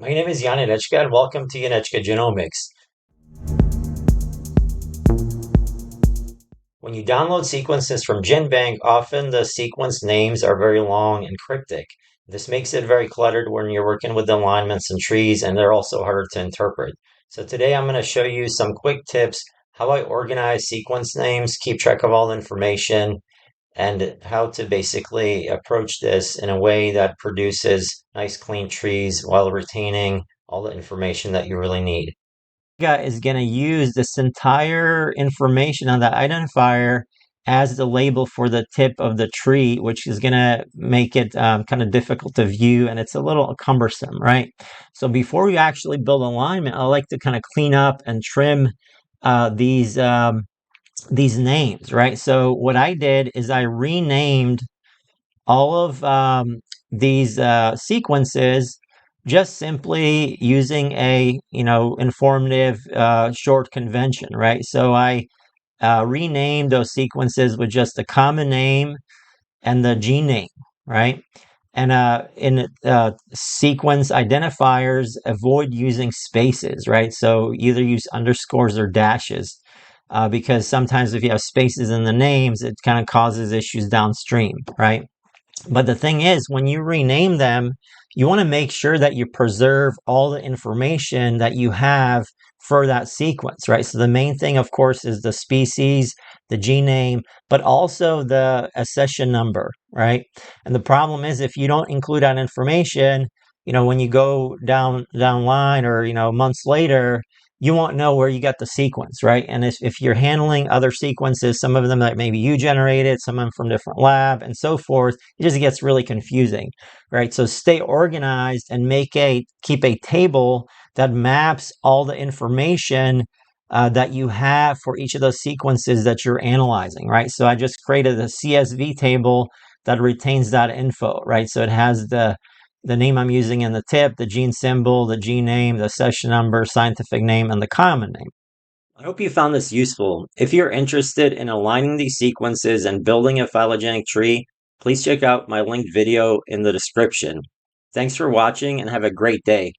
My name is Jan Janečka, and welcome to Janečka Genomics. When you download sequences from GenBank, often the sequence names are very long and cryptic. This makes it very cluttered when you're working with alignments and trees, and they're also harder to interpret. So today I'm going to show you some quick tips how I organize sequence names, keep track of all the information, and how to basically approach this in a way that produces nice clean trees while retaining all the information that you really need. Is going to use this entire information on the identifier as the label for the tip of the tree, which is going to make it kind of difficult to view, and it's a little cumbersome, right? So before we actually build alignment, I like to kind of clean up and trim these names, right? So what I did is I renamed all of these sequences just simply using a informative short convention, right? So I renamed those sequences with just the common name and the gene name, right? And in sequence identifiers, avoid using spaces, right? So either use underscores or dashes, because sometimes if you have spaces in the names, it kind of causes issues downstream, right? But the thing is, when you rename them, you want to make sure that you preserve all the information that you have for that sequence, right? So the main thing, of course, is the species, the gene name, but also the accession number, right? And the problem is if you don't include that information, when you go down line or, months later, you won't know where you got the sequence, right? And if you're handling other sequences, some of them that maybe you generated, some of them from different lab and so forth, it just gets really confusing, right? So stay organized and keep a table that maps all the information that you have for each of those sequences that you're analyzing, right? So I just created a CSV table that retains that info, right? So it has the name I'm using in the tip, the gene symbol, the gene name, the session number, scientific name, and the common name. I hope you found this useful. If you're interested in aligning these sequences and building a phylogenetic tree, please check out my linked video in the description. Thanks for watching and have a great day.